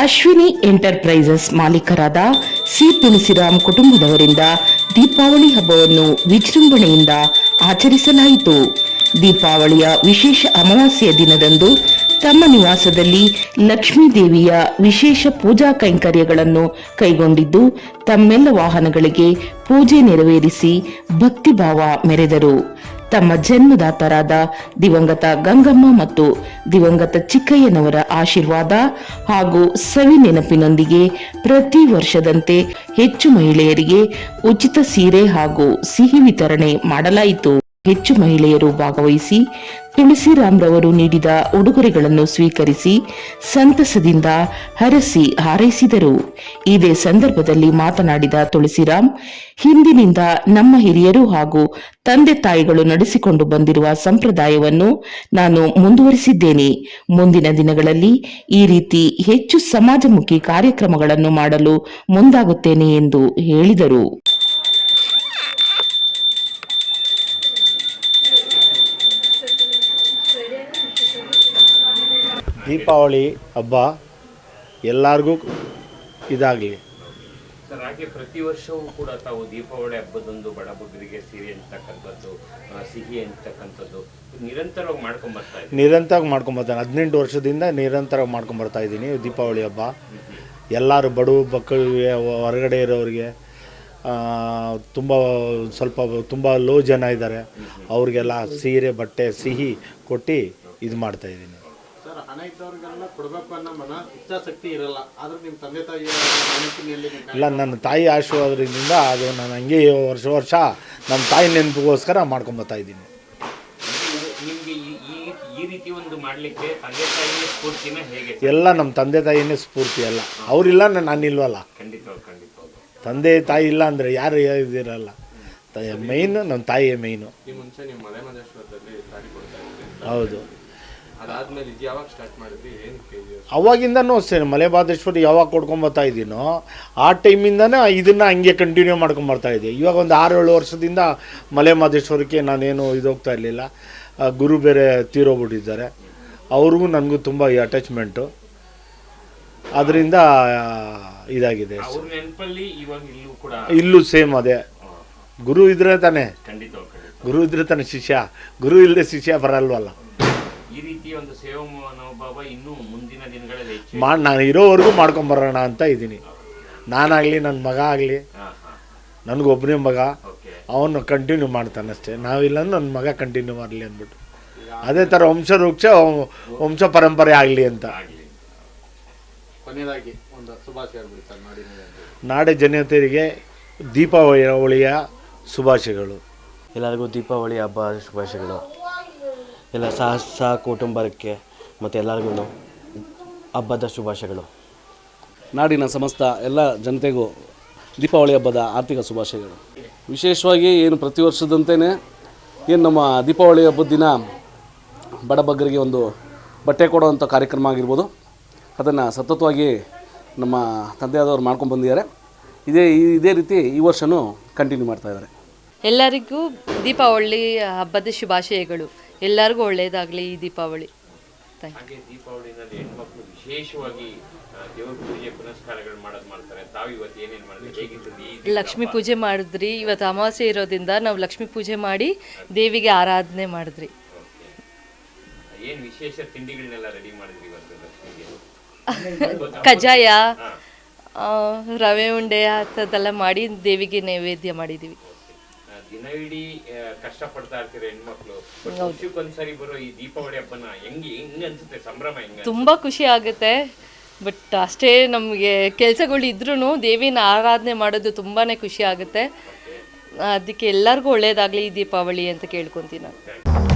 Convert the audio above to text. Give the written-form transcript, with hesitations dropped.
Ashwini enterprises ಮಾಲೀಕರಾದ C Tulsiram ಕುಟುಂಬದವರಿಂದ Deepavali ಹಬ್ಬವನ್ನು ವಿಜೃಂಭಣೆಯಿಂದ ಆಚರಿಸಲಾಯಿತು. ದೀಪಾವಳಿಯ ವಿಶೇಷ ಅಮಾವಾಸ್ಯೆಯ ದಿನದಂದು ತಮ್ಮ ನಿವಾಸದಲ್ಲಿ ಲಕ್ಷ್ಮೀ ದೇವಿಯ ವಿಶೇಷ ಪೂಜಾ ಕೈಂಕರ್ಯಗಳನ್ನು ಕೈಗೊಂಡಿದ್ದು, ತಮ್ಮೆಲ್ಲ ವಾಹನಗಳಿಗೆ ಪೂಜೆ ನೆರವೇರಿಸಿ ಭಕ್ತಿಭಾವ ಮೆರೆದರು. ತಮ್ಮ ಜನ್ಮದಾತರಾದ ದಿವಂಗತ ಗಂಗಮ್ಮ ಮತ್ತು ದಿವಂಗತ ಚಿಕ್ಕಯ್ಯನವರ ಆಶೀರ್ವಾದ ಹಾಗೂ ಸವಿ ನೆನಪಿನೊಂದಿಗೆ ಪ್ರತಿ ವರ್ಷದಂತೆ ಹೆಚ್ಚು ಮಹಿಳೆಯರಿಗೆ ಉಚಿತ ಸೀರೆ ಹಾಗೂ ಸಿಹಿ ವಿತರಣೆ ಮಾಡಲಾಯಿತು. ಹೆಚ್ಚು ಮಹಿಳೆಯರು ಭಾಗವಹಿಸಿ ತುಳಸಿರಾಮ್ರವರು ನೀಡಿದ ಉಡುಗೊರೆಗಳನ್ನು ಸ್ವೀಕರಿಸಿ ಸಂತಸದಿಂದ ಹರಸಿ ಹಾರೈಸಿದರು. ಇದೇ ಸಂದರ್ಭದಲ್ಲಿ ಮಾತನಾಡಿದ ತುಳಸಿರಾಮ್, ಹಿಂದಿನಿಂದ ನಮ್ಮ ಹಿರಿಯರು ಹಾಗೂ ತಂದೆ ತಾಯಿಗಳು ನಡೆಸಿಕೊಂಡು ಬಂದಿರುವ ಸಂಪ್ರದಾಯವನ್ನು ನಾನು ಮುಂದುವರಿಸಿದ್ದೇನೆ. ಮುಂದಿನ ದಿನಗಳಲ್ಲಿ ಈ ರೀತಿ ಹೆಚ್ಚು ಸಮಾಜಮುಖಿ ಕಾರ್ಯಕ್ರಮಗಳನ್ನು ಮಾಡಲು ಮುಂದಾಗುತ್ತೇನೆ ಎಂದು ಹೇಳಿದರು. ದೀಪಾವಳಿ ಹಬ್ಬ ಎಲ್ಲರಿಗೂ ಇದಾಗಲಿ ಸರ್. ಹಾಗೆ ಪ್ರತಿ ವರ್ಷವೂ ಕೂಡ ತಾವು ದೀಪಾವಳಿ ಹಬ್ಬದಂದು ಬಡಬಗ್ಗರಿಗೆ ಸೀರೆ ಅಂತಕ್ಕಂಥದ್ದು, ಸಿಹಿ ಅಂತಕ್ಕಂಥದ್ದು ನಿರಂತರವಾಗಿ ಮಾಡ್ಕೊಂಬರ್ತಾನೆ. 18 ವರ್ಷದಿಂದ ನಿರಂತರವಾಗಿ ಮಾಡ್ಕೊಂಬರ್ತಾ ಇದ್ದೀನಿ ದೀಪಾವಳಿ ಹಬ್ಬ. ಎಲ್ಲರೂ ಬಡವ ಮಕ್ಕಳಿಗೆ, ಹೊರಗಡೆ ಇರೋರಿಗೆ, ತುಂಬ ಲೋ ಜನ ಇದ್ದಾರೆ, ಅವ್ರಿಗೆಲ್ಲ ಸೀರೆ ಬಟ್ಟೆ ಸಿಹಿ ಕೊಟ್ಟು ಇದು ಮಾಡ್ತಾಯಿದ್ದೀನಿ. ಹಣ ಇದ್ದವ್ರಿಗೆಲ್ಲ ಕೊಡಬೇಕು ಅನ್ನೋ ಮನ ಇಚ್ಛಾಶಕ್ತಿ ಇರಲ್ಲ, ಆದರೂ ನಿಮ್ಮ ತಂದೆ ತಾಯಿಯ ನೆನಪಿನಲ್ಲಿ ಇಲ್ಲ, ನನ್ನ ತಾಯಿ ಆಶೀರ್ವಾದದಿಂದ ಅದು ನಾನು ಹಂಗೆ ವರ್ಷ ನಮ್ಮ ತಾಯಿ ನೆನಪಿಗೋಸ್ಕರ ಮಾಡ್ಕೊಂಬರ್ತಾ ಇದ್ದೀನಿ. ನಿಮಗೆ ಈ ರೀತಿ ಒಂದು ಮಾಡಲಿಕ್ಕೆ ತಂದೆ ತಾಯಿಯ ಸ್ಫೂರ್ತಿನ ಹೇಗೆ? ಎಲ್ಲ ನಮ್ಮ ತಂದೆ ತಾಯಿನೇ ಸ್ಫೂರ್ತಿ. ಅಲ್ಲ ಅವರಿಲ್ಲ ನಾನಿಲ್ವಲ್ಲ. ತಂದೆ ತಾಯಿ ಇಲ್ಲ ಅಂದರೆ ಯಾರು ಇದಿರಲ್ಲ. ಮೈನು ನಮ್ಮ ತಾಯಿಯೇ ಮೈನು. ಮುಂಚೆ ನಿಮ್ಮ ಮಲೆಮಹದೇಶ್ವರದಲ್ಲಿ ಸಾರಿ ಕೊಡ್ತಾ ಇದ್ರಿ, ಹೌದು. ಅದಾದ್ಮೇಲೆ ಇದು ಯಾವಾಗ ಸ್ಟಾರ್ಟ್ ಮಾಡಿದ್ರಿ? ಏನಕ್ಕೆ? ಅವಾಗಿಂದನೂ ಅಷ್ಟೇ, ಮಲೆಮಹದೇಶ್ವರ ಯಾವಾಗ ಕೊಡ್ಕೊಂಬರ್ತಾ ಇದ್ದೀನೋ ಆ ಟೈಮಿಂದನೇ ಇದನ್ನು ಹಂಗೆ ಕಂಟಿನ್ಯೂ ಮಾಡ್ಕೊಂಬರ್ತಾ ಇದ್ದೆ. ಇವಾಗ ಒಂದು 6-7 ವರ್ಷದಿಂದ ಮಲೆಮಹದೇಶ್ವರಕ್ಕೆ ನಾನೇನು ಹೋಗ್ತಾ ಇರಲಿಲ್ಲ. ಗುರು ಬೇರೆ ತೀರೋಗ್ಬಿಟ್ಟಿದ್ದಾರೆ, ಅವ್ರಿಗೂ ನನಗೂ ತುಂಬ ಅಟ್ಯಾಚ್ಮೆಂಟು, ಅದರಿಂದ ಇದಾಗಿದೆ. ಇಲ್ಲೂ ಸೇಮ್ ಅದೇ. ಗುರು ಇದ್ರೆ ತಾನೆ ಶಿಷ್ಯ, ಗುರು ಇಲ್ಲದೆ ಶಿಷ್ಯ ಬರಲ್ವಲ್ಲ. ಈ ರೀತಿ ಒಂದು ಸೇವಾ ಮನೋಭಾವ ಇನ್ನೂ ಮುಂದಿನ ದಿನಗಳಲ್ಲಿ ನಾನು ಇರೋವರೆಗೂ ಮಾಡ್ಕೊಂಬರೋಣ ಅಂತ ಇದ್ದೀನಿ. ನಾನಾಗಲಿ, ನನ್ನ ಮಗ ಆಗಲಿ, ನನಗೊಬ್ಬನೇ ಮಗ, ಅವನು ಕಂಟಿನ್ಯೂ ಮಾಡ್ತಾನೆ ಅಷ್ಟೇ. ನಾವಿಲ್ಲ ನನ್ನ ಮಗ ಕಂಟಿನ್ಯೂ ಮಾಡಲಿ ಅಂದ್ಬಿಟ್ಟು, ಅದೇ ಥರ ವಂಶ ಪರಂಪರೆ ಆಗಲಿ ಅಂತ. ನಾಡ ಜನತೆಗೆ ದೀಪಾವಳಿಯ ಶುಭಾಶಯಗಳು. ಎಲ್ಲರಿಗೂ ದೀಪಾವಳಿ ಹಬ್ಬ ಶುಭಾಶಯಗಳು. ಎಲ್ಲ ಸಹ ಕುಟುಂಬಕ್ಕೆ ಮತ್ತು ಎಲ್ಲರಿಗೂ ಹಬ್ಬದ ಶುಭಾಶಯಗಳು. ನಾಡಿನ ಸಮಸ್ತ ಎಲ್ಲ ಜನತೆಗೂ ದೀಪಾವಳಿ ಹಬ್ಬದ ಆರ್ಥಿಕ ಶುಭಾಶಯಗಳು. ವಿಶೇಷವಾಗಿ ಏನು ಪ್ರತಿ ವರ್ಷದಂತೆಯೇ ಏನು ನಮ್ಮ ದೀಪಾವಳಿ ಹಬ್ಬದ ದಿನ ಬಡಬಗ್ಗರಿಗೆ ಒಂದು ಬಟ್ಟೆ ಕೊಡುವಂಥ ಕಾರ್ಯಕ್ರಮ ಆಗಿರ್ಬೋದು, ಅದನ್ನು ಸತತವಾಗಿ ನಮ್ಮ ತಂದೆಯಾದವರು ಮಾಡ್ಕೊಂಡು ಬಂದಿದ್ದಾರೆ. ಇದೇ ರೀತಿ ಈ ವರ್ಷವೂ ಕಂಟಿನ್ಯೂ ಮಾಡ್ತಾಯಿದ್ದಾರೆ. ಎಲ್ಲರಿಗೂ ದೀಪಾವಳಿ ಹಬ್ಬದ ಶುಭಾಶಯಗಳು. ಎಲ್ಲರಿಗೂ ಒಳ್ಳೆಯದಾಗಲಿ ಈ ದೀಪಾವಳಿ. ಹಾಗೆ ದೀಪಾವಳಿನಲ್ಲಿ ಹೆಣ್ಮಕ್ಳು ವಿಶೇಷವಾಗಿ ದೇವರ ಪೂಜೆ ಪುನಸ್ಕಾರಗಳು ಮಾಡ್ತಾರೆ. ತಾವು ಇವತ್ತು ಏನೇನು ಮಾಡಿದ್ರಿ? ಲಕ್ಷ್ಮೀ ಪೂಜೆ ಮಾಡಿದ್ರಿ. ಇವತ್ತು ಅಮಾವಾಸ್ಯೆ ಇರೋದ್ರಿಂದ ನಾವು ಲಕ್ಷ್ಮೀ ಪೂಜೆ ಮಾಡಿ ದೇವಿಗೆ ಆರಾಧನೆ ಮಾಡಿದ್ರಿ. ಏನು ವಿಶೇಷ ತಿಂಡಿಗಳನ್ನೆಲ್ಲ ರೆಡಿ ಮಾಡಿದ್ರಿ ಇವತ್ತು ಲಕ್ಷ್ಮಿಗೆ? ಕಜ್ಜಾಯ, ರವೆ ಉಂಡೆ ಅಂಥದ್ದೆಲ್ಲ ಮಾಡಿ ದೇವಿಗೆ ನೈವೇದ್ಯ ಮಾಡಿದ್ದೀವಿ. ದಿನವಿಡೀ ಕಷ್ಟಪಡ್ತಾ ಇರ್ತೀರ ಹೆಣ್ಮಕ್ಳು, ವರ್ಷಕ್ಕೊಂದ್ಸರಿ ಬರೋ ಈ ದೀಪಾವಳಿ ಹಬ್ಬನ ಹೆಂಗೆ ಅನ್ಸುತ್ತೆ? ಸಂಭ್ರಮ ಹೆಂಗೆ? ತುಂಬ ಖುಷಿ ಆಗುತ್ತೆ. ಬಟ್ ಅಷ್ಟೇ, ನಮಗೆ ಕೆಲಸಗಳು ಇದ್ರೂ ದೇವಿನ ಆರಾಧನೆ ಮಾಡೋದು ತುಂಬಾ ಖುಷಿ ಆಗುತ್ತೆ. ಅದಕ್ಕೆ ಎಲ್ಲರಿಗೂ ಒಳ್ಳೆಯದಾಗಲಿ ಈ ದೀಪಾವಳಿ ಅಂತ ಕೇಳ್ಕೊತೀನಿ ನಾನು.